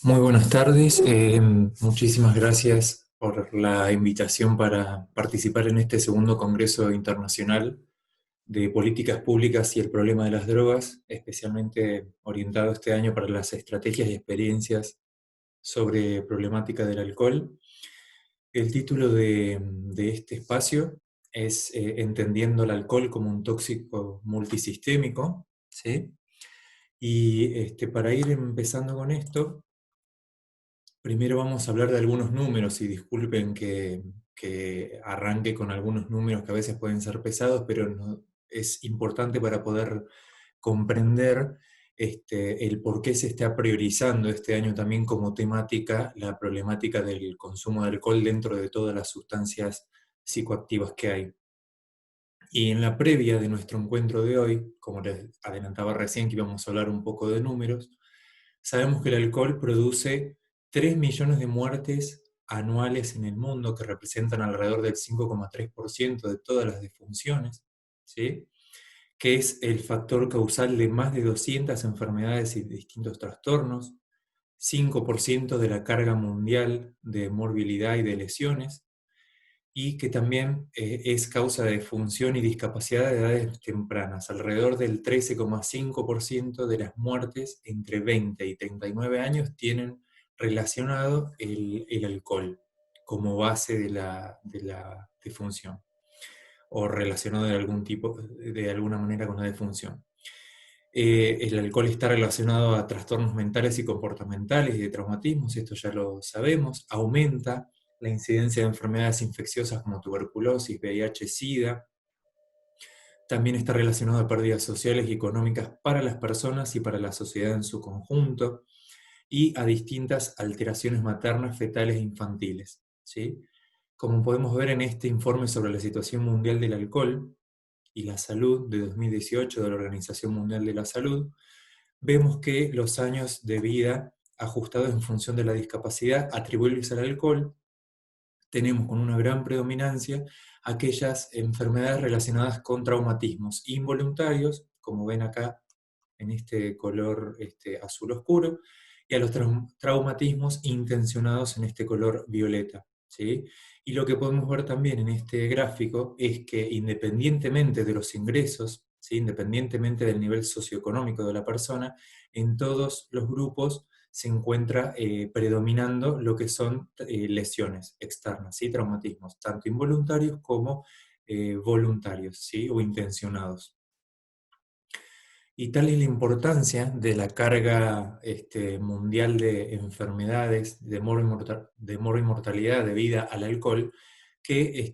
Muy buenas tardes, muchísimas gracias por la invitación para participar en este segundo Congreso Internacional de Políticas Públicas y el Problema de las Drogas, especialmente orientado este año para las estrategias y experiencias sobre problemática del alcohol. El título de este espacio es Entendiendo el alcohol como un tóxico multisistémico, ¿sí? Y para ir empezando con esto, primero vamos a hablar de algunos números y disculpen que arranque con algunos números que a veces pueden ser pesados, pero es importante para poder comprender el por qué se está priorizando este año también como temática la problemática del consumo de alcohol dentro de todas las sustancias psicoactivas que hay. Y en la previa de nuestro encuentro de hoy, como les adelantaba recién que íbamos a hablar un poco de números, sabemos que el alcohol produce 3 millones de muertes anuales en el mundo, que representan alrededor del 5,3% de todas las defunciones, ¿sí? Que es el factor causal de más de 200 enfermedades y distintos trastornos, 5% de la carga mundial de morbilidad y de lesiones, y que también es causa de función y discapacidad de edades tempranas. Alrededor del 13,5% de las muertes entre 20 y 39 años tienen relacionado el alcohol como base de la defunción, o relacionado de algún tipo, de alguna manera con la defunción. El alcohol está relacionado a trastornos mentales y comportamentales y de traumatismos, esto ya lo sabemos. Aumenta la incidencia de enfermedades infecciosas como tuberculosis, VIH, SIDA. También está relacionado a pérdidas sociales y económicas para las personas y para la sociedad en su conjunto, y a distintas alteraciones maternas, fetales e infantiles, ¿sí? Como podemos ver en este informe sobre la situación mundial del alcohol y la salud de 2018 de la Organización Mundial de la Salud, vemos que los años de vida ajustados en función de la discapacidad atribuibles al alcohol, tenemos con una gran predominancia aquellas enfermedades relacionadas con traumatismos involuntarios, como ven acá en este color azul oscuro, y a los traumatismos intencionados en este color violeta, ¿sí? Y lo que podemos ver también en este gráfico es que independientemente de los ingresos, ¿sí? Independientemente del nivel socioeconómico de la persona, en todos los grupos se encuentra predominando lo que son lesiones externas, ¿sí? Traumatismos, tanto involuntarios como voluntarios, ¿sí? O intencionados. Y tal es la importancia de la carga mundial de enfermedades, de mortalidad debida al alcohol, que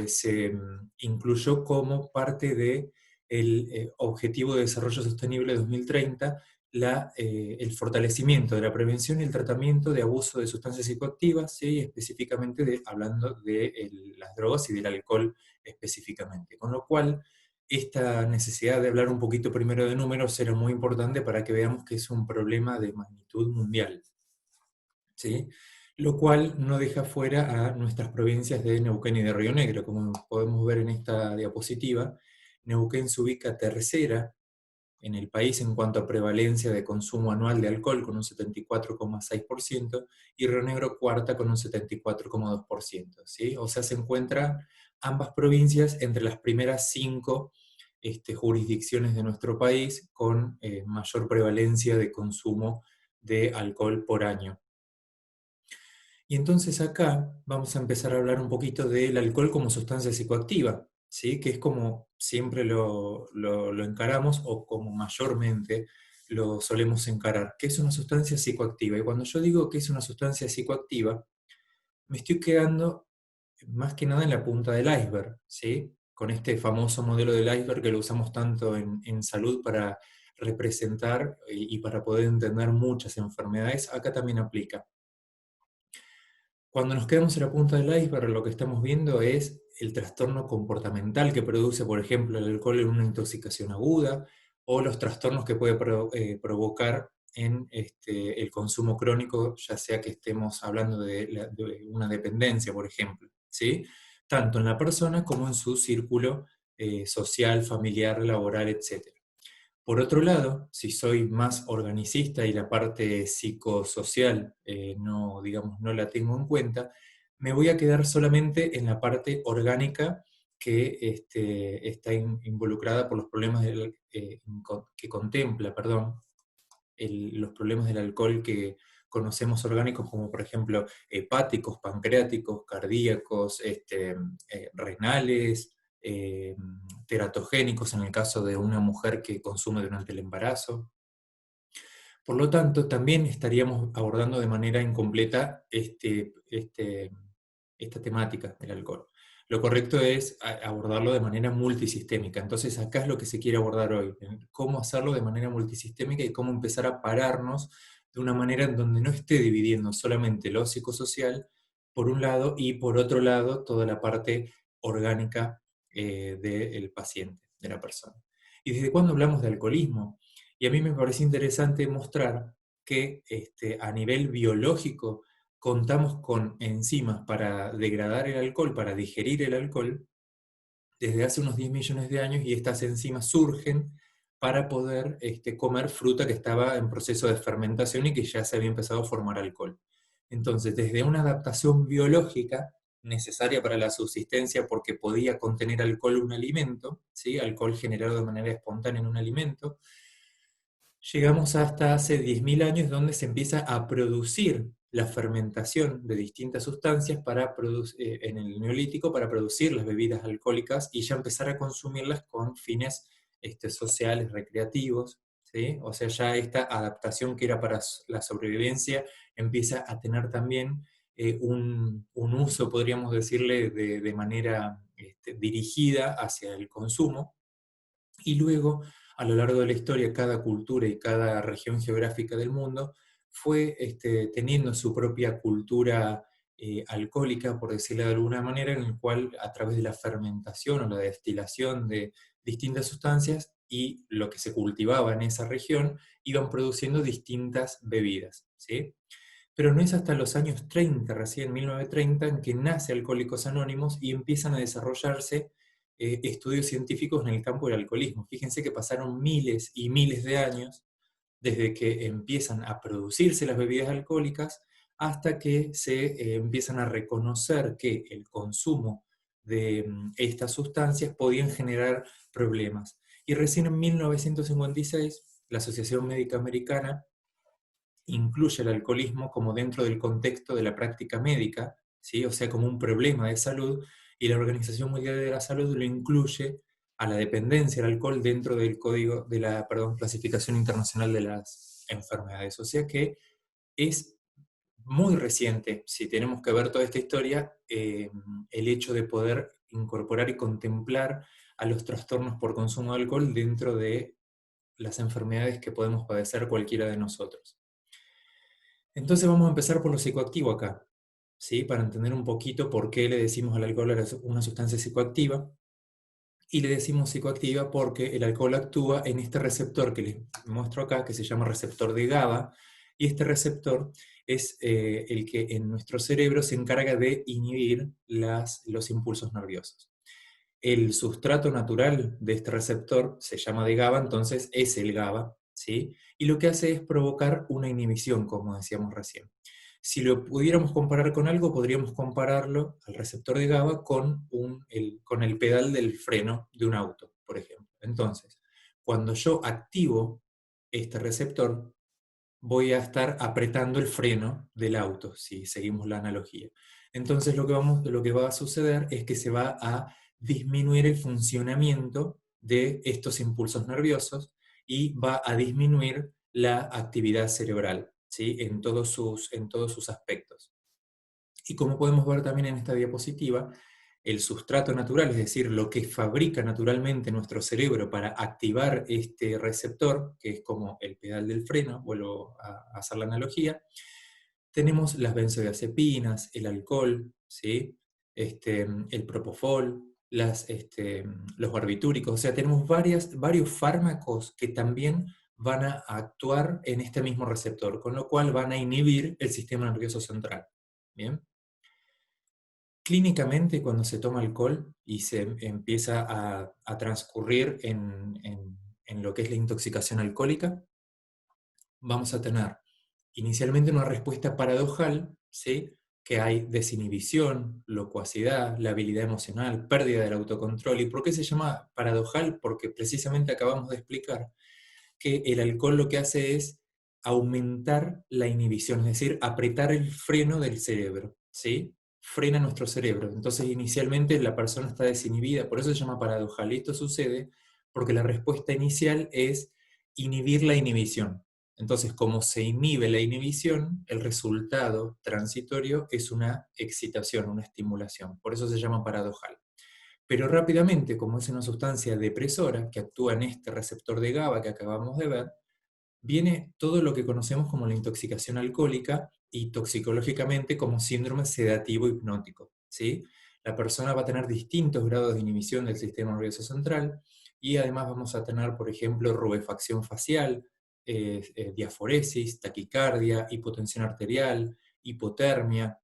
se incluyó como parte del Objetivo de Desarrollo Sostenible 2030, el fortalecimiento de la prevención y el tratamiento de abuso de sustancias psicoactivas, ¿sí? Específicamente hablando de las drogas y del alcohol específicamente. Con lo cual, esta necesidad de hablar un poquito primero de números era muy importante para que veamos que es un problema de magnitud mundial, ¿sí? Lo cual no deja fuera a nuestras provincias de Neuquén y de Río Negro. Como podemos ver en esta diapositiva, Neuquén se ubica tercera en el país en cuanto a prevalencia de consumo anual de alcohol, con un 74,6%, y Río Negro cuarta con un 74,2%, ¿sí? O sea, se encuentran ambas provincias entre las primeras 5 jurisdicciones de nuestro país con mayor prevalencia de consumo de alcohol por año. Y entonces acá vamos a empezar a hablar un poquito del alcohol como sustancia psicoactiva, ¿sí? Que es como siempre lo encaramos, o como mayormente lo solemos encarar, que es una sustancia psicoactiva. Y cuando yo digo que es una sustancia psicoactiva, me estoy quedando más que nada en la punta del iceberg, ¿sí? Con este famoso modelo del iceberg que lo usamos tanto en salud para representar y para poder entender muchas enfermedades, acá también aplica. Cuando nos quedamos en la punta del iceberg, lo que estamos viendo es el trastorno comportamental que produce, por ejemplo, el alcohol en una intoxicación aguda, o los trastornos que puede provocar en el consumo crónico, ya sea que estemos hablando de una dependencia, por ejemplo, ¿sí? Tanto en la persona como en su círculo social, familiar, laboral, etc. Por otro lado, si soy más organicista y la parte psicosocial no, digamos, no la tengo en cuenta, me voy a quedar solamente en la parte orgánica que está involucrada por los problemas que contempla, perdón, los problemas del alcohol que conocemos orgánicos, como por ejemplo hepáticos, pancreáticos, cardíacos, renales, teratogénicos en el caso de una mujer que consume durante el embarazo. Por lo tanto, también estaríamos abordando de manera incompleta esta temática del alcohol. Lo correcto es abordarlo de manera multisistémica. Entonces, acá es lo que se quiere abordar hoy, cómo hacerlo de manera multisistémica y cómo empezar a pararnos de una manera en donde no esté dividiendo solamente lo psicosocial, por un lado, y por otro lado, toda la parte orgánica del paciente, de la persona. ¿Y desde cuándo hablamos de alcoholismo? Y a mí me parece interesante mostrar que a nivel biológico contamos con enzimas para degradar el alcohol, para digerir el alcohol, desde hace unos 10 millones de años, y estas enzimas surgen para poder comer fruta que estaba en proceso de fermentación y que ya se había empezado a formar alcohol. Entonces, desde una adaptación biológica necesaria para la subsistencia, porque podía contener alcohol un alimento, ¿sí? Alcohol generado de manera espontánea en un alimento, llegamos hasta hace 10.000 años, donde se empieza a producir la fermentación de distintas sustancias en el Neolítico para producir las bebidas alcohólicas y ya empezar a consumirlas con fines sociales, recreativos, ¿sí? O sea, ya esta adaptación que era para la sobrevivencia empieza a tener también un uso, podríamos decirle, de manera dirigida hacia el consumo. Y luego, a lo largo de la historia, cada cultura y cada región geográfica del mundo fue teniendo su propia cultura alcohólica, por decirlo de alguna manera, en el cual a través de la fermentación o la destilación de distintas sustancias y lo que se cultivaba en esa región, iban produciendo distintas bebidas, ¿sí? Pero no es hasta los años 30, recién 1930, en que nace Alcohólicos Anónimos y empiezan a desarrollarse estudios científicos en el campo del alcoholismo. Fíjense que pasaron miles y miles de años desde que empiezan a producirse las bebidas alcohólicas hasta que se empiezan a reconocer que el consumo de estas sustancias podían generar problemas. Y recién en 1956, la Asociación Médica Americana incluye el alcoholismo como dentro del contexto de la práctica médica, ¿sí? O sea, como un problema de salud, y la Organización Mundial de la Salud lo incluye a la dependencia del alcohol dentro del código de la, perdón, Clasificación Internacional de las Enfermedades. O sea que es muy reciente, si tenemos que ver toda esta historia, el hecho de poder incorporar y contemplar a los trastornos por consumo de alcohol dentro de las enfermedades que podemos padecer cualquiera de nosotros. Entonces vamos a empezar por lo psicoactivo acá, ¿sí? Para entender un poquito por qué le decimos al alcohol una sustancia psicoactiva. Y le decimos psicoactiva porque el alcohol actúa en este receptor que les muestro acá, que se llama receptor de GABA, y este receptor es el que en nuestro cerebro se encarga de inhibir los impulsos nerviosos. El sustrato natural de este receptor se llama de GABA, entonces es el GABA, ¿sí? Y lo que hace es provocar una inhibición, como decíamos recién. Si lo pudiéramos comparar con algo, podríamos compararlo al receptor de GABA con el pedal del freno de un auto, por ejemplo. Entonces, cuando yo activo este receptor, voy a estar apretando el freno del auto, si seguimos la analogía. Entonces lo que va a suceder es que se va a disminuir el funcionamiento de estos impulsos nerviosos y va a disminuir la actividad cerebral, ¿sí? En todos sus aspectos. Y como podemos ver también en esta diapositiva, el sustrato natural, es decir, lo que fabrica naturalmente nuestro cerebro para activar este receptor, que es como el pedal del freno, vuelvo a hacer la analogía, tenemos las benzodiazepinas, el alcohol, ¿sí? El propofol, los barbitúricos, o sea, tenemos varios fármacos que también van a actuar en este mismo receptor, con lo cual van a inhibir el sistema nervioso central. ¿Bien? Clínicamente, cuando se toma alcohol y se empieza a transcurrir en lo que es la intoxicación alcohólica, vamos a tener inicialmente una respuesta paradojal, ¿sí? Que hay desinhibición, locuacidad, la habilidad emocional, pérdida del autocontrol. ¿Y por qué se llama paradojal? Porque precisamente acabamos de explicar que el alcohol lo que hace es aumentar la inhibición, es decir, apretar el freno del cerebro, ¿sí? Frena nuestro cerebro. Entonces, inicialmente la persona está desinhibida, por eso se llama paradojal. Y esto sucede porque la respuesta inicial es inhibir la inhibición. Entonces, como se inhibe la inhibición, el resultado transitorio es una excitación, una estimulación. Por eso se llama paradojal. Pero rápidamente, como es una sustancia depresora que actúa en este receptor de GABA que acabamos de ver, viene todo lo que conocemos como la intoxicación alcohólica y toxicológicamente como síndrome sedativo hipnótico, ¿sí? La persona va a tener distintos grados de inhibición del sistema nervioso central y además vamos a tener, por ejemplo, rubefacción facial, diaforesis, taquicardia, hipotensión arterial, hipotermia,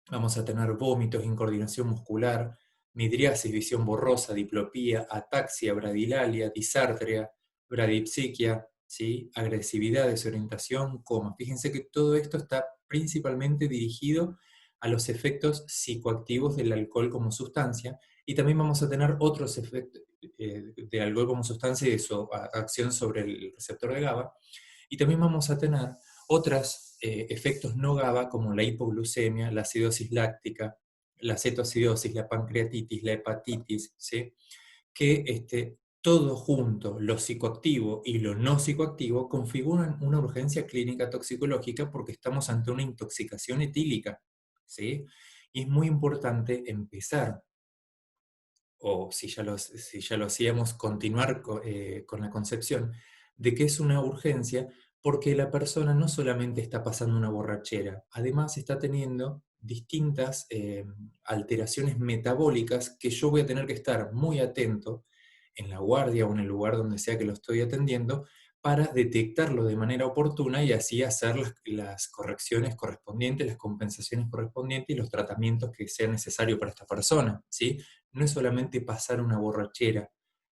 vamos a tener vómitos, incoordinación muscular, midriasis, visión borrosa, diplopía, ataxia, bradilalia, disartria, bradipsiquia, ¿sí? Agresividad, desorientación, coma. Fíjense que todo esto está principalmente dirigido a los efectos psicoactivos del alcohol como sustancia, y también vamos a tener otros efectos del alcohol como sustancia y de su acción sobre el receptor de GABA, y también vamos a tener otros efectos no GABA como la hipoglucemia, la acidosis láctica, la cetoacidosis, la pancreatitis, la hepatitis, ¿sí? Que todo junto, lo psicoactivo y lo no psicoactivo, configuran una urgencia clínica toxicológica porque estamos ante una intoxicación etílica, ¿sí? Y es muy importante empezar, o si ya lo hacíamos, continuar con la concepción de que es una urgencia porque la persona no solamente está pasando una borrachera, además está teniendo distintas alteraciones metabólicas que yo voy a tener que estar muy atento en la guardia o en el lugar donde sea que lo estoy atendiendo para detectarlo de manera oportuna y así hacer las correcciones correspondientes, las compensaciones correspondientes y los tratamientos que sean necesarios para esta persona, ¿sí? No es solamente pasar una borrachera,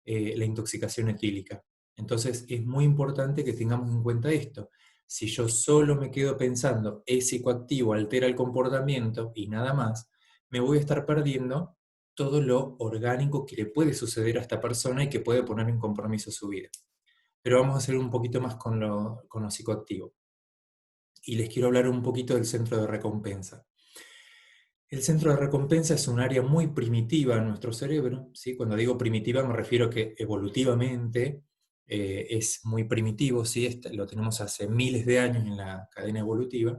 la intoxicación etílica. Entonces es muy importante que tengamos en cuenta esto. Si yo solo me quedo pensando, es psicoactivo, altera el comportamiento y nada más, me voy a estar perdiendo todo lo orgánico que le puede suceder a esta persona y que puede poner en compromiso su vida. Pero vamos a hacer un poquito más con lo psicoactivo. Y les quiero hablar un poquito del centro de recompensa. El centro de recompensa es un área muy primitiva en nuestro cerebro, ¿sí? Cuando digo primitiva me refiero a que evolutivamente es muy primitivo, ¿sí? Lo tenemos hace miles de años en la cadena evolutiva,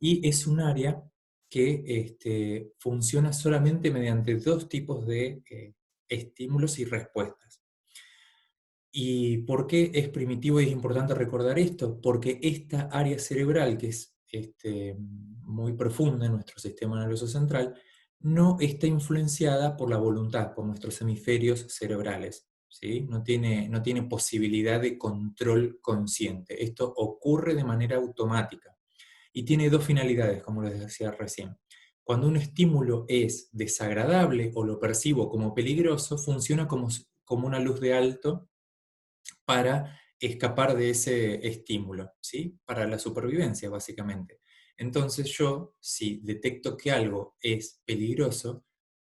y es un área que funciona solamente mediante dos tipos de estímulos y respuestas. ¿Y por qué es primitivo y es importante recordar esto? Porque esta área cerebral, que es muy profunda en nuestro sistema nervioso central, no está influenciada por la voluntad, por nuestros hemisferios cerebrales, ¿sí? No tiene posibilidad de control consciente. Esto ocurre de manera automática y tiene dos finalidades, como les decía recién. Cuando un estímulo es desagradable o lo percibo como peligroso, funciona como una luz de alto para escapar de ese estímulo, ¿sí? Para la supervivencia, básicamente. Entonces yo, si detecto que algo es peligroso,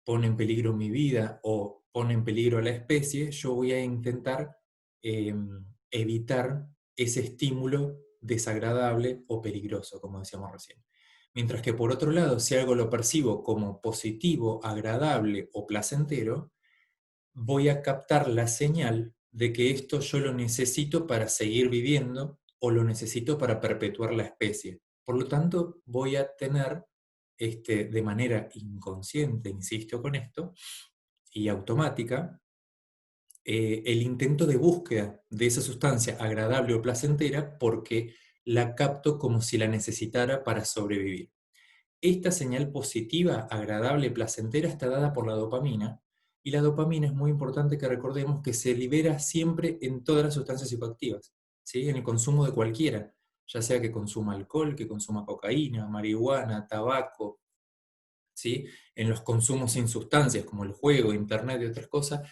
pone en peligro mi vida o pone en peligro a la especie, yo voy a intentar eh, evitar ese estímulo desagradable o peligroso, como decíamos recién. Mientras que por otro lado, si algo lo percibo como positivo, agradable o placentero, voy a captar la señal de que esto yo lo necesito para seguir viviendo o lo necesito para perpetuar la especie. Por lo tanto, voy a tener de manera inconsciente, insisto con esto, y automática, el intento de búsqueda de esa sustancia agradable o placentera porque la capto como si la necesitara para sobrevivir. Esta señal positiva, agradable, placentera está dada por la dopamina, y la dopamina es muy importante que recordemos que se libera siempre en todas las sustancias psicoactivas, ¿sí? En el consumo de cualquiera, ya sea que consuma alcohol, que consuma cocaína, marihuana, tabaco, ¿sí? En los consumos sin sustancias como el juego, internet y otras cosas,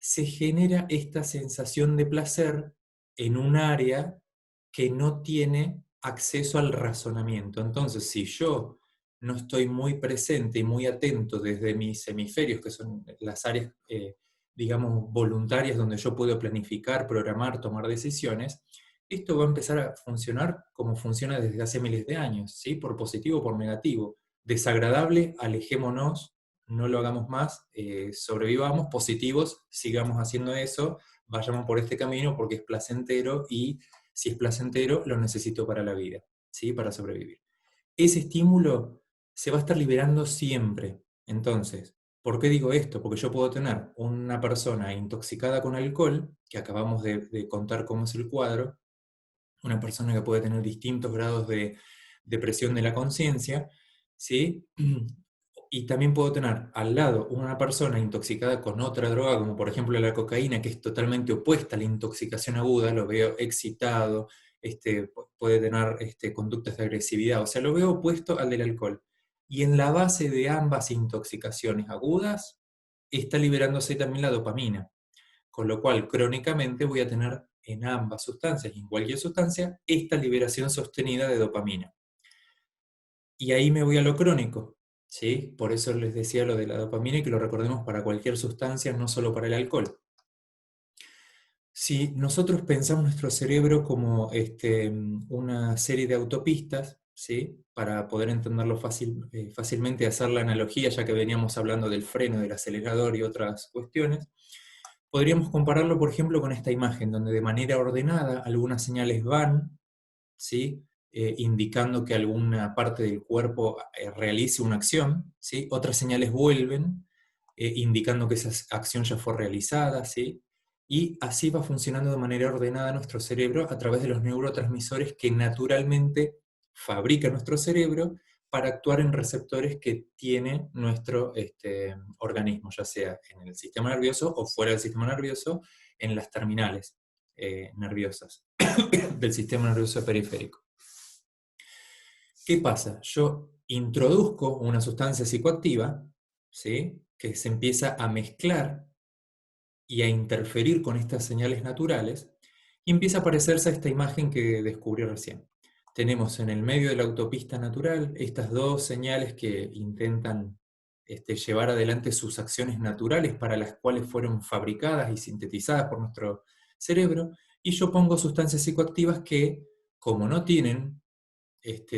se genera esta sensación de placer en un área que no tiene acceso al razonamiento. Entonces, si yo no estoy muy presente y muy atento desde mis hemisferios, que son las áreas, digamos, voluntarias donde yo puedo planificar, programar, tomar decisiones, esto va a empezar a funcionar como funciona desde hace miles de años, ¿sí? Por positivo o por negativo. Desagradable, alejémonos, no lo hagamos más, sobrevivamos. Positivos, sigamos haciendo eso, vayamos por este camino porque es placentero, y si es placentero, lo necesito para la vida, ¿sí? Para sobrevivir. Ese estímulo se va a estar liberando siempre. Entonces, ¿por qué digo esto? Porque yo puedo tener una persona intoxicada con alcohol, que acabamos de contar cómo es el cuadro, una persona que puede tener distintos grados de depresión de la conciencia, ¿sí? Y también puedo tener al lado una persona intoxicada con otra droga, como por ejemplo la cocaína, que es totalmente opuesta a la intoxicación aguda. Lo veo excitado, puede tener conductas de agresividad, o sea, lo veo opuesto al del alcohol. Y en la base de ambas intoxicaciones agudas está liberándose también la dopamina, con lo cual crónicamente voy a tener en ambas sustancias y en cualquier sustancia esta liberación sostenida de dopamina. Y ahí me voy a lo crónico, ¿sí? Por eso les decía lo de la dopamina, y que lo recordemos para cualquier sustancia, no solo para el alcohol. Si nosotros pensamos nuestro cerebro como una serie de autopistas, ¿sí? Para poder entenderlo fácilmente, hacer la analogía, ya que veníamos hablando del freno, del acelerador y otras cuestiones, podríamos compararlo, por ejemplo, con esta imagen, donde de manera ordenada algunas señales van, ¿sí? Indicando que alguna parte del cuerpo realice una acción, ¿sí? Otras señales vuelven, indicando que esa acción ya fue realizada, ¿sí? Y así va funcionando de manera ordenada nuestro cerebro a través de los neurotransmisores que naturalmente fabrica nuestro cerebro para actuar en receptores que tiene nuestro organismo, ya sea en el sistema nervioso o fuera del sistema nervioso, en las terminales nerviosas del sistema nervioso periférico. ¿Qué pasa? Yo introduzco una sustancia psicoactiva, ¿sí? Que se empieza a mezclar y a interferir con estas señales naturales, y empieza a parecerse a esta imagen que descubrí recién. Tenemos en el medio de la autopista natural estas dos señales que intentan llevar adelante sus acciones naturales para las cuales fueron fabricadas y sintetizadas por nuestro cerebro, y yo pongo sustancias psicoactivas que, como no tienen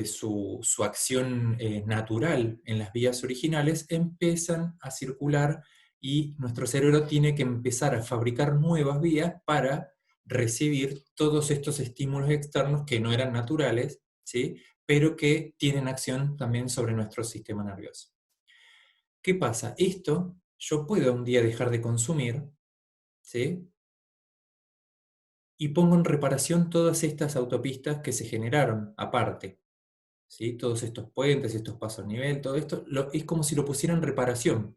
su acción natural en las vías originales, empiezan a circular, y nuestro cerebro tiene que empezar a fabricar nuevas vías para recibir todos estos estímulos externos que no eran naturales, ¿sí? Pero que tienen acción también sobre nuestro sistema nervioso. ¿Qué pasa? Esto yo puedo un día dejar de consumir, ¿sí? Y pongo en reparación todas estas autopistas que se generaron aparte, ¿sí? Todos estos puentes, estos pasos a nivel, todo esto, es como si lo pusieran en reparación.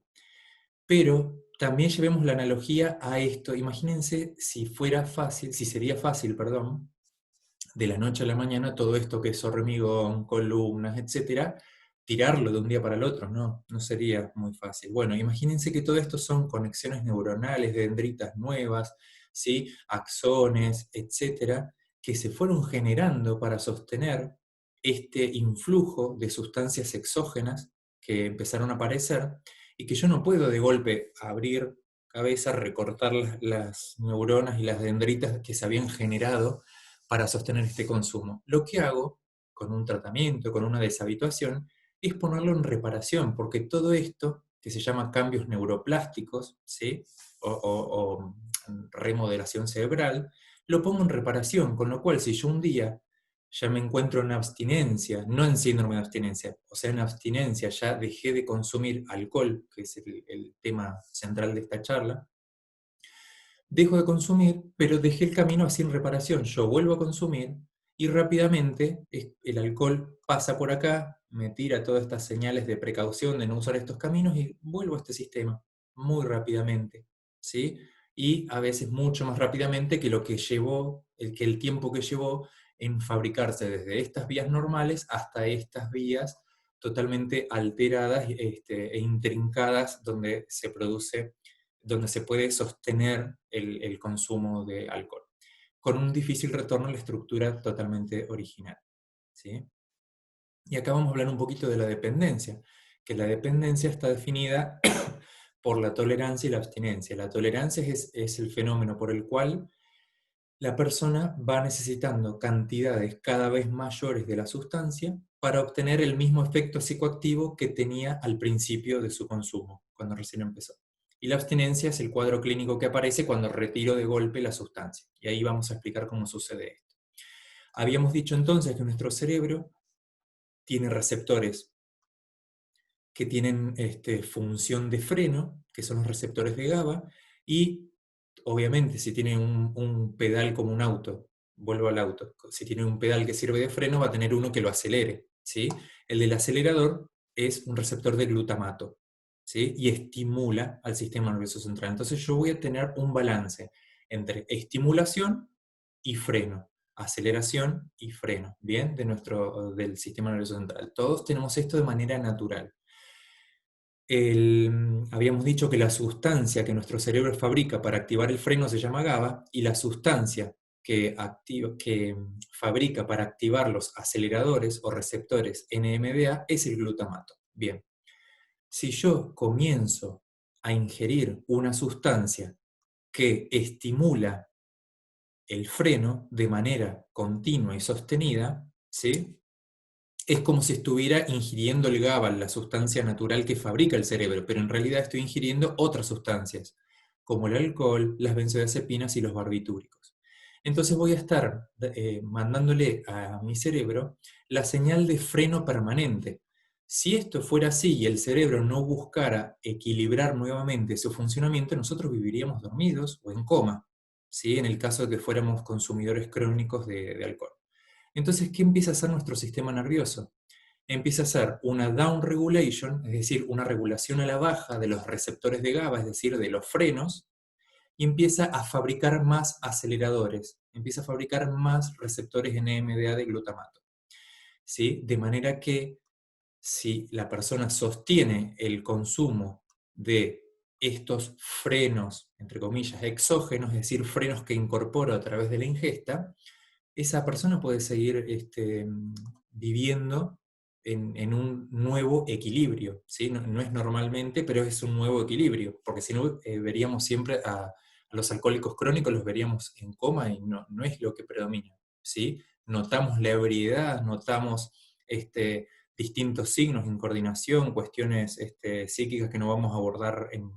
Pero también llevemos la analogía a esto. Imagínense si fuera fácil, si sería fácil, perdón, de la noche a la mañana, todo esto que es hormigón, columnas, etcétera, tirarlo de un día para el otro. No, no sería muy fácil. Bueno, imagínense que todo esto son conexiones neuronales, dendritas nuevas, ¿sí? Axones, etcétera, que se fueron generando para sostener este influjo de sustancias exógenas que empezaron a aparecer, y que yo no puedo de golpe abrir cabeza, recortar las neuronas y las dendritas que se habían generado para sostener este consumo. Lo que hago con un tratamiento, con una deshabituación, es ponerlo en reparación, porque todo esto, que se llama cambios neuroplásticos, ¿sí? o remodelación cerebral, lo pongo en reparación, con lo cual si yo un día ya me encuentro en abstinencia, no en síndrome de abstinencia, o sea, en abstinencia, ya dejé de consumir alcohol, que es el tema central de esta charla, dejo de consumir, pero dejé el camino sin reparación. Yo vuelvo a consumir y rápidamente el alcohol pasa por acá, me tira todas estas señales de precaución de no usar estos caminos, y vuelvo a este sistema muy rápidamente, ¿sí? Y a veces mucho más rápidamente que lo que llevó, el tiempo que llevó en fabricarse desde estas vías normales hasta estas vías totalmente alteradas e intrincadas, donde se produce donde se puede sostener el consumo de alcohol, con un difícil retorno a la estructura totalmente original, ¿sí? Y acá vamos a hablar un poquito de la dependencia, que la dependencia está definida por la tolerancia y la abstinencia. La tolerancia es el fenómeno por el cual la persona va necesitando cantidades cada vez mayores de la sustancia para obtener el mismo efecto psicoactivo que tenía al principio de su consumo, cuando recién empezó. Y la abstinencia es el cuadro clínico que aparece cuando retiro de golpe la sustancia. Y ahí vamos a explicar cómo sucede esto. Habíamos dicho entonces que nuestro cerebro tiene receptores que tienen función de freno, que son los receptores de GABA, y obviamente si tiene un pedal como un auto, vuelvo al auto, si tiene un pedal que sirve de freno va a tener uno que lo acelere, ¿sí? El del acelerador es un receptor de glutamato, ¿sí? Y estimula al sistema nervioso central. Entonces yo voy a tener un balance entre estimulación y freno, aceleración y freno, ¿bien? Del sistema nervioso central. Todos tenemos esto de manera natural. Habíamos dicho que la sustancia que nuestro cerebro fabrica para activar el freno se llama GABA, y la sustancia que fabrica para activar los aceleradores o receptores NMDA es el glutamato. Bien, si yo comienzo a ingerir una sustancia que estimula el freno de manera continua y sostenida, ¿sí? Es como si estuviera ingiriendo el GABA, la sustancia natural que fabrica el cerebro, pero en realidad estoy ingiriendo otras sustancias, como el alcohol, las benzodiazepinas y los barbitúricos. Entonces voy a estar mandándole a mi cerebro la señal de freno permanente. Si esto fuera así y el cerebro no buscara equilibrar nuevamente su funcionamiento, nosotros viviríamos dormidos o en coma, ¿sí? En el caso de que fuéramos consumidores crónicos de alcohol. Entonces, ¿qué empieza a hacer nuestro sistema nervioso? Empieza a hacer una down regulation, es decir, una regulación a la baja de los receptores de GABA, es decir, de los frenos, y empieza a fabricar más aceleradores, empieza a fabricar más receptores NMDA de glutamato, ¿sí? De manera que si la persona sostiene el consumo de estos frenos, entre comillas, exógenos, es decir, frenos que incorpora a través de la ingesta, esa persona puede seguir viviendo en un nuevo equilibrio, ¿sí? No es normalmente, pero es un nuevo equilibrio, porque si no veríamos siempre a los alcohólicos crónicos, los veríamos en coma y no es lo que predomina, ¿sí? Notamos la ebriedad, notamos distintos signos, incoordinación, cuestiones psíquicas que no vamos a abordar en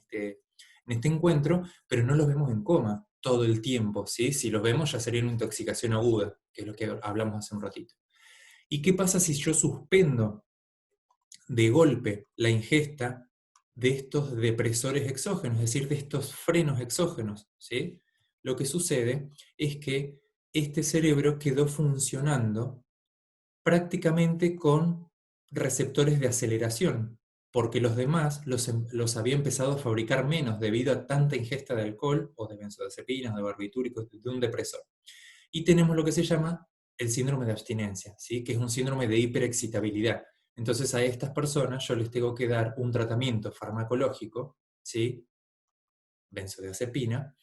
este encuentro, pero no los vemos en coma todo el tiempo, ¿sí? Si los vemos ya sería una intoxicación aguda, que es lo que hablamos hace un ratito. ¿Y qué pasa si yo suspendo de golpe la ingesta de estos depresores exógenos, es decir, de estos frenos exógenos, ¿sí? Lo que sucede es que este cerebro quedó funcionando prácticamente con receptores de aceleración, porque los demás los había empezado a fabricar menos debido a tanta ingesta de alcohol o de benzodiazepinas, de barbitúricos, de un depresor. Y tenemos lo que se llama el síndrome de abstinencia, ¿sí? Que es un síndrome de hiperexcitabilidad. Entonces a estas personas yo les tengo que dar un tratamiento farmacológico, ¿sí? Benzodiazepina,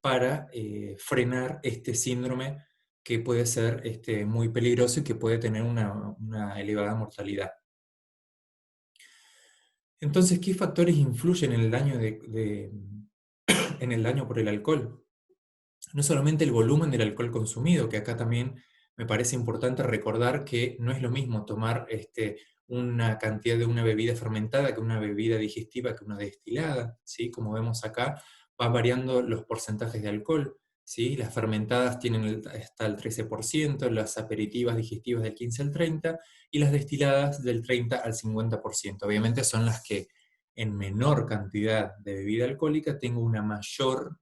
para frenar este síndrome que puede ser muy peligroso y que puede tener una elevada mortalidad. Entonces, ¿qué factores influyen en el daño, en el daño por el alcohol? No solamente el volumen del alcohol consumido, que acá también me parece importante recordar que no es lo mismo tomar una cantidad de una bebida fermentada que una bebida digestiva que una destilada, ¿sí? Como vemos acá, va variando los porcentajes de alcohol, ¿sí? Las fermentadas tienen hasta el 13%, las aperitivas digestivas del 15 al 30%, y las destiladas del 30 al 50%. Obviamente son las que en menor cantidad de bebida alcohólica tengo una mayor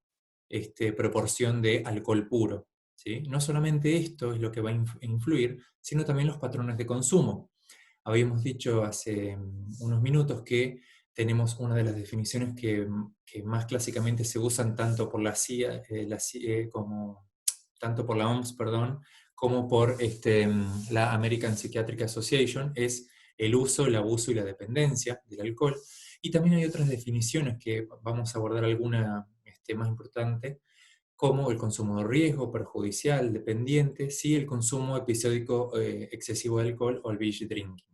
proporción de alcohol puro, ¿sí? No solamente esto es lo que va a influir, sino también los patrones de consumo. Habíamos dicho hace unos minutos que tenemos una de las definiciones que más clásicamente se usan tanto por la CIA, tanto por la OMS, perdón, como por la American Psychiatric Association, es el uso, el abuso y la dependencia del alcohol. Y también hay otras definiciones que vamos a abordar alguna más importante, como el consumo de riesgo, perjudicial, dependiente, sí, el consumo episódico excesivo de alcohol o el binge drinking.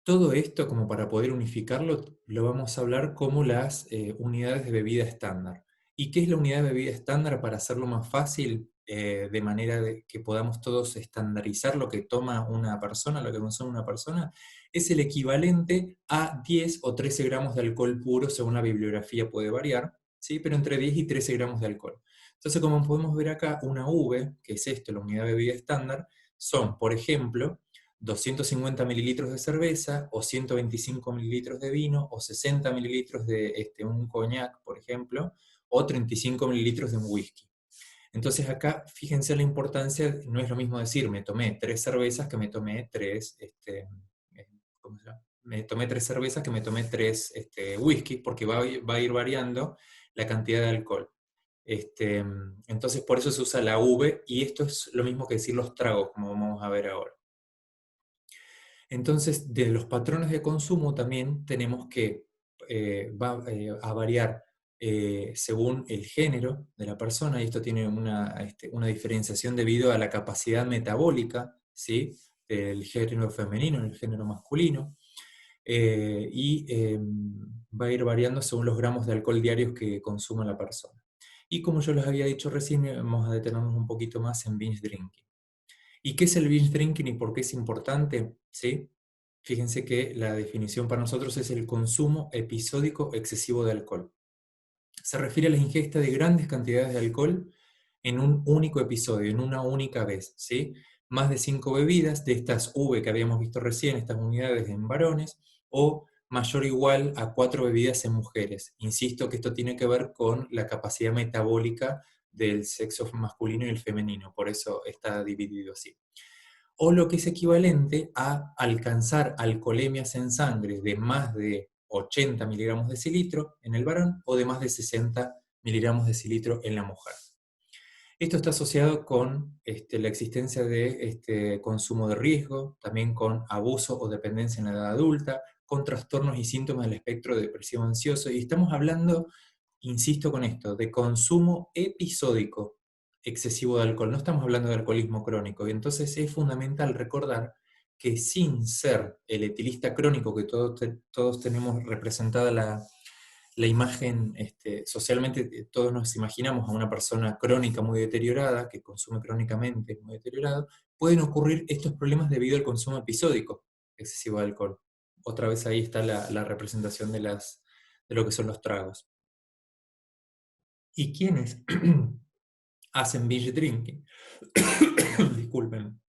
Todo esto, como para poder unificarlo, lo vamos a hablar como las unidades de bebida estándar. ¿Y qué es la unidad de bebida estándar? Para hacerlo más fácil, de manera que podamos todos estandarizar lo que toma una persona, lo que consume una persona, es el equivalente a 10 o 13 gramos de alcohol puro, según la bibliografía puede variar, ¿sí? Pero entre 10 y 13 gramos de alcohol. Entonces, como podemos ver acá, una V, que es esto, la unidad de bebida estándar, son, por ejemplo, 250 mililitros de cerveza, o 125 mililitros de vino, o 60 mililitros de un coñac, por ejemplo, o 35 mililitros de un whisky. Entonces acá, fíjense la importancia, no es lo mismo decir, me tomé 3 cervezas que me tomé 3, ¿cómo se llama? Me tomé 3 cervezas que me tomé 3 whisky, porque va a ir variando la cantidad de alcohol. Entonces por eso se usa la V, y esto es lo mismo que decir los tragos, como vamos a ver ahora. Entonces, de los patrones de consumo también tenemos que va a variar según el género de la persona, y esto tiene una diferenciación debido a la capacidad metabólica, ¿sí? Del género femenino y el género masculino, va a ir variando según los gramos de alcohol diarios que consuma la persona. Y como yo les había dicho recién, vamos a detenernos un poquito más en binge drinking. ¿Y qué es el binge drinking y por qué es importante? ¿Sí? Fíjense que la definición para nosotros es el consumo episódico excesivo de alcohol. Se refiere a la ingesta de grandes cantidades de alcohol en un único episodio, en una única vez, ¿sí? Más de 5 bebidas de estas V que habíamos visto recién, estas unidades en varones, o mayor o igual a 4 bebidas en mujeres. Insisto que esto tiene que ver con la capacidad metabólica del sexo masculino y el femenino, por eso está dividido así. O lo que es equivalente a alcanzar alcoholemias en sangre de más de 80 miligramos de decilitro en el varón, o de más de 60 miligramos de decilitro en la mujer. Esto está asociado con la existencia de consumo de riesgo, también con abuso o dependencia en la edad adulta, con trastornos y síntomas del espectro depresivo ansioso, y estamos hablando, insisto con esto, de consumo episódico excesivo de alcohol, no estamos hablando de alcoholismo crónico, y entonces es fundamental recordar que sin ser el etilista crónico que todos tenemos representada la imagen, socialmente todos nos imaginamos a una persona crónica muy deteriorada, que consume crónicamente muy deteriorado, pueden ocurrir estos problemas debido al consumo episódico excesivo de alcohol. Otra vez ahí está la representación de lo que son los tragos. ¿Y quiénes hacen binge drinking? Disculpen.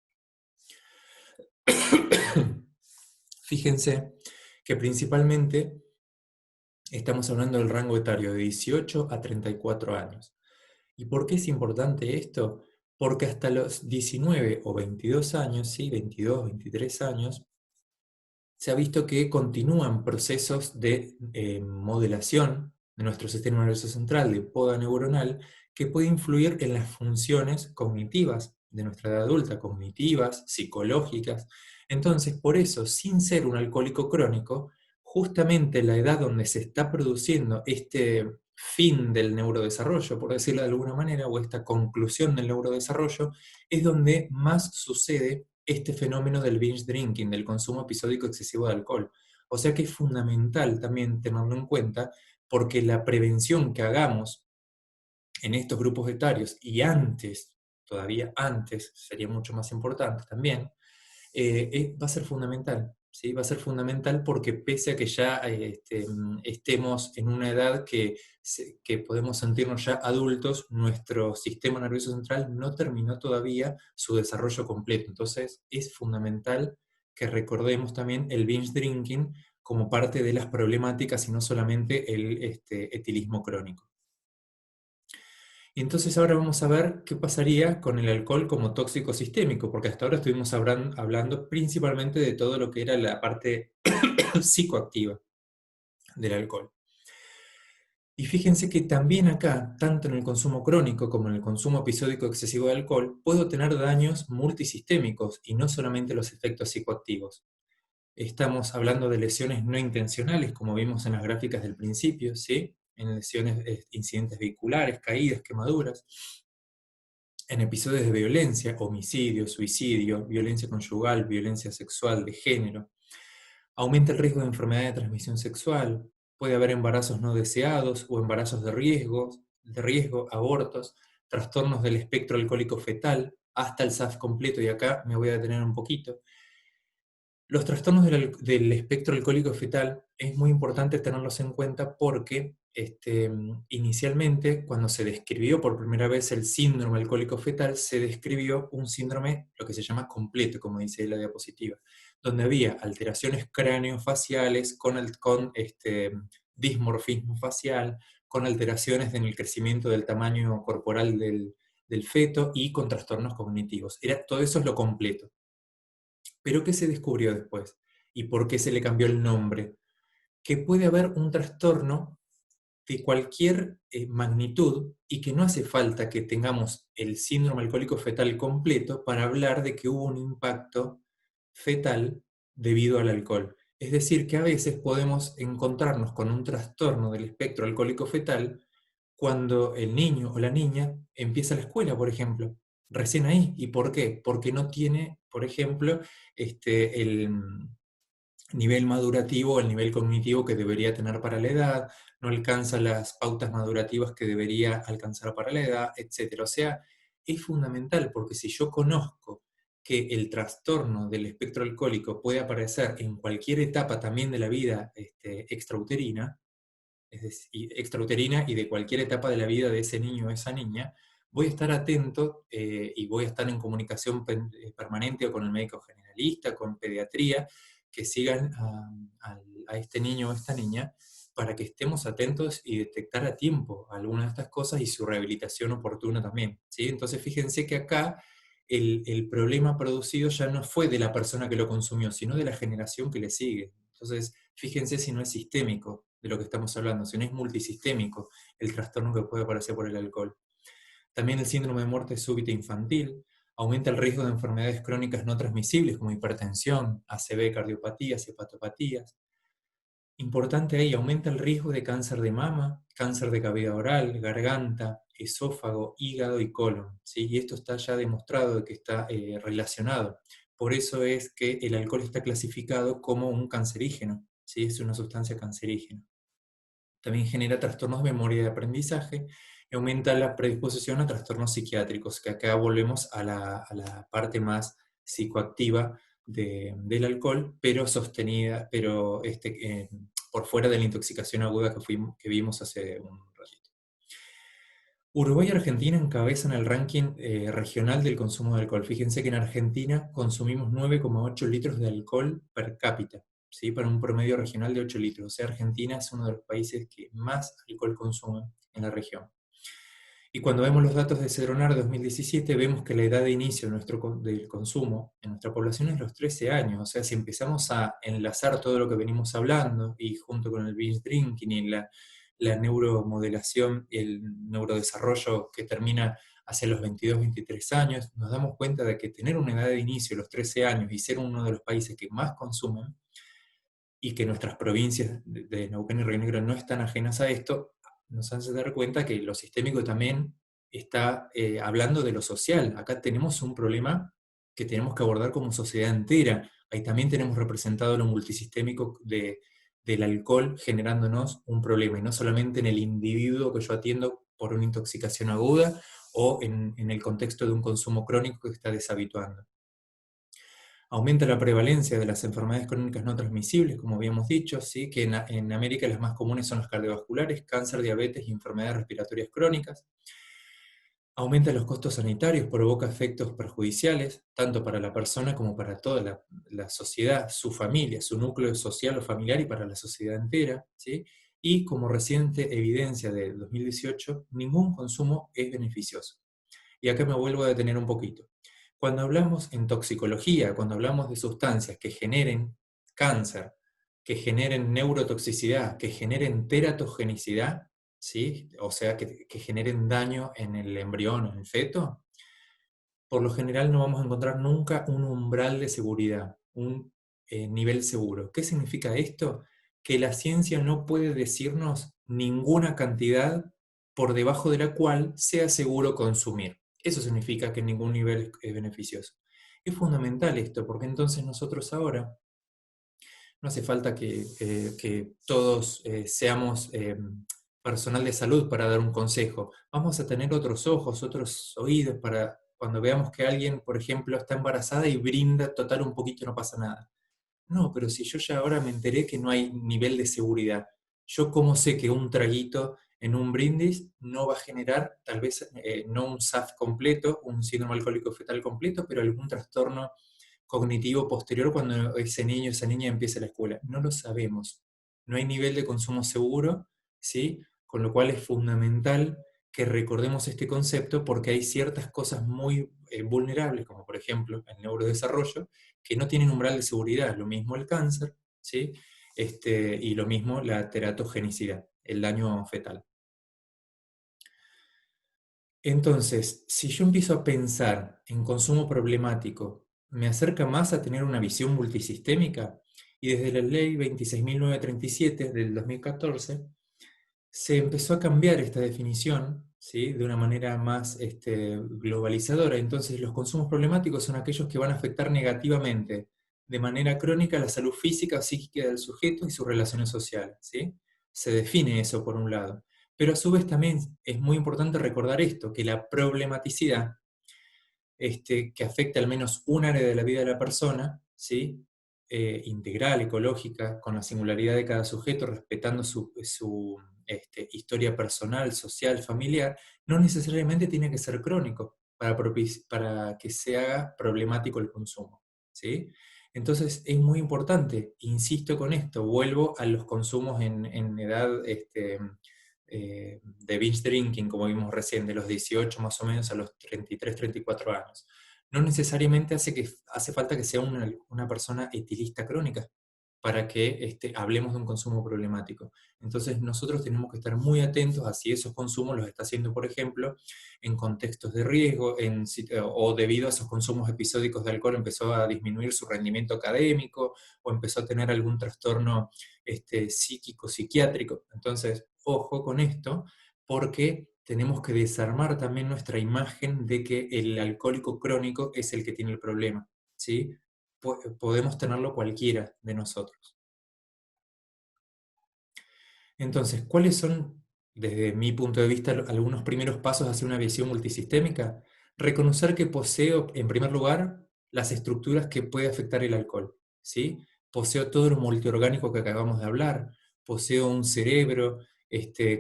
Fíjense que principalmente estamos hablando del rango etario de 18 a 34 años. ¿Y por qué es importante esto? Porque hasta los 19 o 22 años, ¿sí? 22, 23 años, se ha visto que continúan procesos de modelación de nuestro sistema nervioso central, de poda neuronal, que puede influir en las funciones cognitivas de nuestra edad adulta, cognitivas, psicológicas. Entonces, por eso, sin ser un alcohólico crónico, justamente la edad donde se está produciendo este fin del neurodesarrollo, por decirlo de alguna manera, o esta conclusión del neurodesarrollo, es donde más sucede este fenómeno del binge drinking, del consumo episódico excesivo de alcohol. O sea que es fundamental también tenerlo en cuenta, porque la prevención que hagamos en estos grupos etarios, y antes, todavía antes, sería mucho más importante también, va a ser fundamental. ¿Sí? Va a ser fundamental porque pese a que ya estemos en una edad que podemos sentirnos ya adultos, nuestro sistema nervioso central no terminó todavía su desarrollo completo. Entonces es fundamental que recordemos también el binge drinking como parte de las problemáticas y no solamente el etilismo crónico. Y entonces ahora vamos a ver qué pasaría con el alcohol como tóxico sistémico, porque hasta ahora estuvimos hablando principalmente de todo lo que era la parte psicoactiva del alcohol. Y fíjense que también acá, tanto en el consumo crónico como en el consumo episódico excesivo de alcohol, puedo tener daños multisistémicos y no solamente los efectos psicoactivos. Estamos hablando de lesiones no intencionales, como vimos en las gráficas del principio, ¿sí? En lesiones, incidentes vehiculares, caídas, quemaduras, en episodios de violencia, homicidio, suicidio, violencia conyugal, violencia sexual, de género. Aumenta el riesgo de enfermedad de transmisión sexual, puede haber embarazos no deseados o embarazos de riesgo, abortos, trastornos del espectro alcohólico fetal, hasta el SAF completo, y acá me voy a detener un poquito. Los trastornos del espectro alcohólico fetal es muy importante tenerlos en cuenta porque inicialmente, cuando se describió por primera vez el síndrome alcohólico fetal, se describió un síndrome, lo que se llama completo, como dice ahí la diapositiva, donde había alteraciones craneofaciales con dismorfismo facial, con alteraciones en el crecimiento del tamaño corporal del feto y con trastornos cognitivos. Todo eso es lo completo. Pero ¿qué se descubrió después? ¿Y por qué se le cambió el nombre? Que puede haber un trastorno de cualquier magnitud y que no hace falta que tengamos el síndrome alcohólico fetal completo para hablar de que hubo un impacto fetal debido al alcohol. Es decir, que a veces podemos encontrarnos con un trastorno del espectro alcohólico fetal cuando el niño o la niña empieza la escuela, por ejemplo, recién ahí. ¿Y por qué? Porque no tiene, por ejemplo, el nivel madurativo, el nivel cognitivo que debería tener para la edad, no alcanza las pautas madurativas que debería alcanzar para la edad, etc. O sea, es fundamental porque si yo conozco que el trastorno del espectro alcohólico puede aparecer en cualquier etapa también de la vida extrauterina, es decir, extrauterina y de cualquier etapa de la vida de ese niño o esa niña, voy a estar atento y voy a estar en comunicación permanente con el médico generalista, con pediatría, que sigan a este niño o esta niña para que estemos atentos y detectar a tiempo algunas de estas cosas y su rehabilitación oportuna también, ¿sí? Entonces fíjense que acá el problema producido ya no fue de la persona que lo consumió, sino de la generación que le sigue. Entonces, fíjense si no es sistémico de lo que estamos hablando, si no es multisistémico el trastorno que puede aparecer por el alcohol. También el síndrome de muerte súbita infantil aumenta el riesgo de enfermedades crónicas no transmisibles como hipertensión, ACV, cardiopatías, hepatopatías. Importante ahí, aumenta el riesgo de cáncer de mama, cáncer de cavidad oral, garganta, esófago, hígado y colon, ¿sí? Y esto está ya demostrado que está relacionado. Por eso es que el alcohol está clasificado como un cancerígeno, ¿sí? Es una sustancia cancerígena. También genera trastornos de memoria y de aprendizaje y aumenta la predisposición a trastornos psiquiátricos, que acá volvemos a la parte más psicoactiva del alcohol, pero sostenida, pero por fuera de la intoxicación aguda que vimos hace un ratito. Uruguay y Argentina encabezan el ranking regional del consumo de alcohol. Fíjense que en Argentina consumimos 9,8 litros de alcohol per cápita, ¿sí? Para un promedio regional de 8 litros. O sea, Argentina es uno de los países que más alcohol consume en la región. Y cuando vemos los datos de Cedronar 2017, vemos que la edad de inicio del consumo en nuestra población es los 13 años. O sea, si empezamos a enlazar todo lo que venimos hablando, y junto con el binge drinking y la neuromodelación, el neurodesarrollo que termina hacia los 22, 23 años, nos damos cuenta de que tener una edad de inicio a los 13 años y ser uno de los países que más consumen, y que nuestras provincias de Neuquén y Río Negro no están ajenas a esto, nos hace dar cuenta que lo sistémico también está hablando de lo social. Acá tenemos un problema que tenemos que abordar como sociedad entera. Ahí también tenemos representado lo multisistémico del alcohol generándonos un problema, y no solamente en el individuo que yo atiendo por una intoxicación aguda o en el contexto de un consumo crónico que está deshabituando. Aumenta la prevalencia de las enfermedades crónicas no transmisibles, como habíamos dicho, ¿sí? Que en América las más comunes son las cardiovasculares, cáncer, diabetes y enfermedades respiratorias crónicas. Aumenta los costos sanitarios, provoca efectos perjudiciales, tanto para la persona como para toda la sociedad, su familia, su núcleo social o familiar, y para la sociedad entera, ¿sí? Y como reciente evidencia de 2018, ningún consumo es beneficioso. Y acá me vuelvo a detener un poquito. Cuando hablamos en toxicología, cuando hablamos de sustancias que generen cáncer, que generen neurotoxicidad, que generen teratogenicidad, ¿sí? O sea, que generen daño en el embrión o en el feto, por lo general no vamos a encontrar nunca un umbral de seguridad, nivel seguro. ¿Qué significa esto? Que la ciencia no puede decirnos ninguna cantidad por debajo de la cual sea seguro consumir. Eso significa que ningún nivel es beneficioso. Es fundamental esto, porque entonces nosotros ahora no hace falta que todos seamos personal de salud para dar un consejo. Vamos a tener otros ojos, otros oídos para cuando veamos que alguien, por ejemplo, está embarazada y brinda, total, un poquito, no pasa nada. No, pero si yo ya ahora me enteré que no hay nivel de seguridad, ¿yo cómo sé que un traguito en un brindis no va a generar, tal vez no un SAF completo, un síndrome alcohólico fetal completo, pero algún trastorno cognitivo posterior cuando ese niño o esa niña empiece la escuela? No lo sabemos. No hay nivel de consumo seguro, ¿sí? Con lo cual es fundamental que recordemos este concepto porque hay ciertas cosas muy vulnerables, como por ejemplo el neurodesarrollo, que no tienen umbral de seguridad. Lo mismo el cáncer, ¿sí? Y lo mismo la teratogenicidad, el daño fetal. Entonces, si yo empiezo a pensar en consumo problemático, me acerca más a tener una visión multisistémica, y desde la ley 26.937 del 2014 se empezó a cambiar esta definición, ¿sí? De una manera más globalizadora. Entonces, los consumos problemáticos son aquellos que van a afectar negativamente, de manera crónica, la salud física o psíquica del sujeto y sus relaciones sociales, ¿sí? Se define eso por un lado. Pero a su vez también es muy importante recordar esto, que la problematicidad que afecta al menos un área de la vida de la persona, ¿sí? Integral, ecológica, con la singularidad de cada sujeto, respetando su historia personal, social, familiar, no necesariamente tiene que ser crónico para que se haga problemático el consumo, ¿sí? Entonces es muy importante, insisto con esto, vuelvo a los consumos en edad de binge drinking, como vimos recién, de los 18 más o menos a los 33, 34 años. No necesariamente hace falta que sea una persona etilista crónica para que hablemos de un consumo problemático. Entonces nosotros tenemos que estar muy atentos a si esos consumos los está haciendo, por ejemplo, en contextos de riesgo, o debido a esos consumos episódicos de alcohol empezó a disminuir su rendimiento académico o empezó a tener algún trastorno psíquico, psiquiátrico. Entonces, ojo con esto, porque tenemos que desarmar también nuestra imagen de que el alcohólico crónico es el que tiene el problema, ¿sí? Podemos tenerlo cualquiera de nosotros. Entonces, ¿cuáles son, desde mi punto de vista, algunos primeros pasos hacia una visión multisistémica? Reconocer que poseo, en primer lugar, las estructuras que puede afectar el alcohol, ¿sí? Poseo todo lo multiorgánico que acabamos de hablar, poseo un cerebro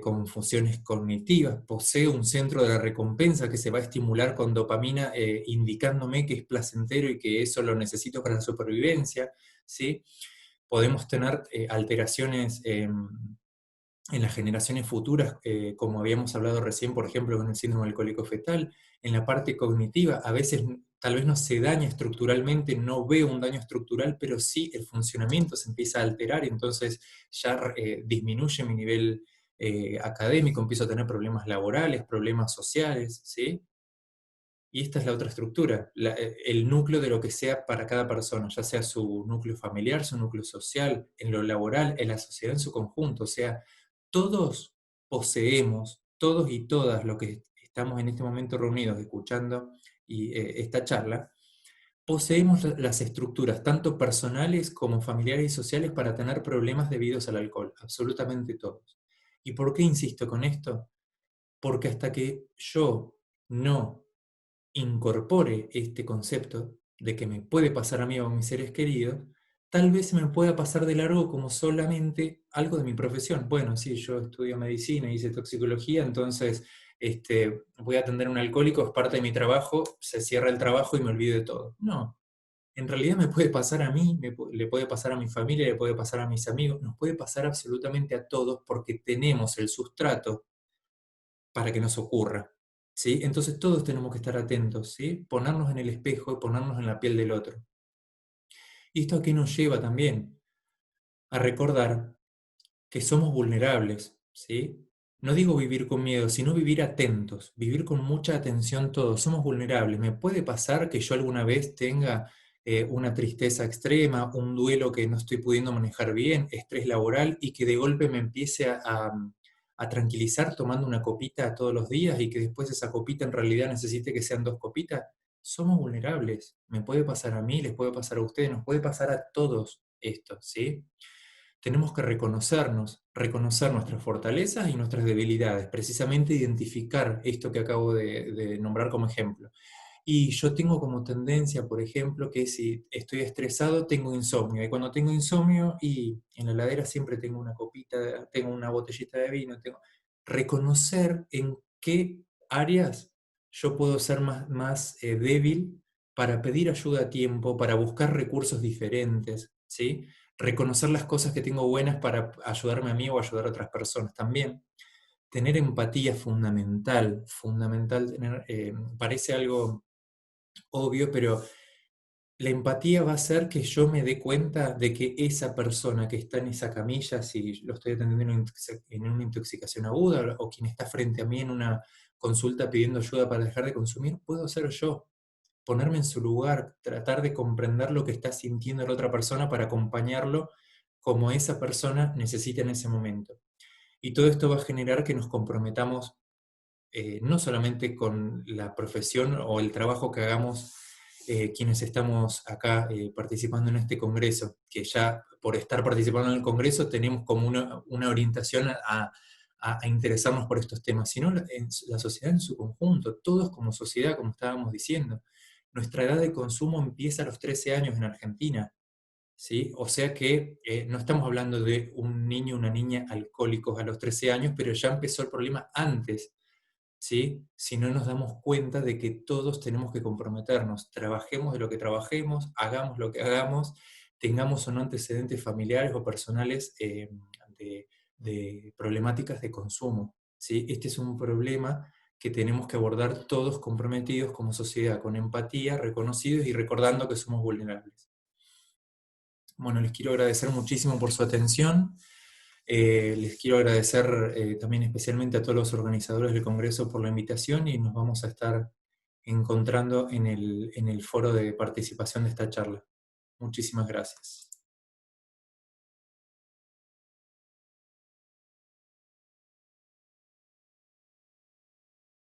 con funciones cognitivas, poseo un centro de la recompensa que se va a estimular con dopamina, indicándome que es placentero y que eso lo necesito para la supervivencia, ¿sí? Podemos tener alteraciones en las generaciones futuras, como habíamos hablado recién, por ejemplo, con el síndrome alcohólico fetal, en la parte cognitiva, a veces tal vez no se daña estructuralmente, no veo un daño estructural, pero sí el funcionamiento se empieza a alterar, y entonces ya disminuye mi nivel académico, empiezo a tener problemas laborales, problemas sociales, ¿sí? Y esta es la otra estructura, el núcleo de lo que sea para cada persona, ya sea su núcleo familiar, su núcleo social, en lo laboral, en la sociedad en su conjunto. O sea, todos poseemos, todos y todas los que estamos en este momento reunidos escuchando esta charla, poseemos las estructuras, tanto personales como familiares y sociales, para tener problemas debidos al alcohol, absolutamente todos. ¿Y por qué insisto con esto? Porque hasta que yo no incorpore este concepto de que me puede pasar a mí o a mis seres queridos, tal vez se me pueda pasar de largo como solamente algo de mi profesión. Bueno, sí, yo estudio medicina, hice toxicología, entonces voy a atender a un alcohólico, es parte de mi trabajo, se cierra el trabajo y me olvido de todo. No, en realidad me puede pasar a mí, le puede pasar a mi familia, le puede pasar a mis amigos, nos puede pasar absolutamente a todos porque tenemos el sustrato para que nos ocurra, ¿sí? Entonces todos tenemos que estar atentos, ¿sí? Ponernos en el espejo y ponernos en la piel del otro. ¿Y esto a qué nos lleva también? A recordar que somos vulnerables, ¿sí? No digo vivir con miedo, sino vivir atentos, vivir con mucha atención todos. Somos vulnerables. Me puede pasar que yo alguna vez tenga una tristeza extrema, un duelo que no estoy pudiendo manejar bien, estrés laboral, y que de golpe me empiece a tranquilizar tomando una copita todos los días y que después esa copita en realidad necesite que sean 2 copitas, somos vulnerables. Me puede pasar a mí, les puede pasar a ustedes, nos puede pasar a todos esto, ¿sí? Tenemos que reconocernos, reconocer nuestras fortalezas y nuestras debilidades, precisamente identificar esto que acabo de nombrar como ejemplo. Y yo tengo como tendencia, por ejemplo, que si estoy estresado, tengo insomnio. Y cuando tengo insomnio, y en la heladera siempre tengo una copita, tengo una botellita de vino, reconocer en qué áreas yo puedo ser más débil para pedir ayuda a tiempo, para buscar recursos diferentes, ¿sí? Reconocer las cosas que tengo buenas para ayudarme a mí o ayudar a otras personas también. Tener empatía es fundamental, fundamental tener, parece algo obvio, pero la empatía va a hacer que yo me dé cuenta de que esa persona que está en esa camilla, si lo estoy atendiendo en una intoxicación aguda, o quien está frente a mí en una consulta pidiendo ayuda para dejar de consumir, puedo ser yo. Ponerme en su lugar, tratar de comprender lo que está sintiendo la otra persona para acompañarlo como esa persona necesita en ese momento. Y todo esto va a generar que nos comprometamos no solamente con la profesión o el trabajo que hagamos quienes estamos acá participando en este congreso, que ya por estar participando en el congreso tenemos como una orientación a interesarnos por estos temas, sino la sociedad en su conjunto, todos como sociedad, como estábamos diciendo. Nuestra edad de consumo empieza a los 13 años en Argentina, ¿sí? O sea que no estamos hablando de un niño o una niña alcohólicos a los 13 años, pero ya empezó el problema antes, ¿sí? Si no nos damos cuenta de que todos tenemos que comprometernos, trabajemos de lo que trabajemos, hagamos lo que hagamos, tengamos o no antecedentes familiares o personales de, de problemáticas de consumo, ¿sí? Este es un problema que tenemos que abordar todos comprometidos como sociedad, con empatía, reconocidos y recordando que somos vulnerables. Bueno, les quiero agradecer muchísimo por su atención. Les quiero agradecer también especialmente a todos los organizadores del Congreso por la invitación, y nos vamos a estar encontrando en el foro de participación de esta charla. Muchísimas gracias.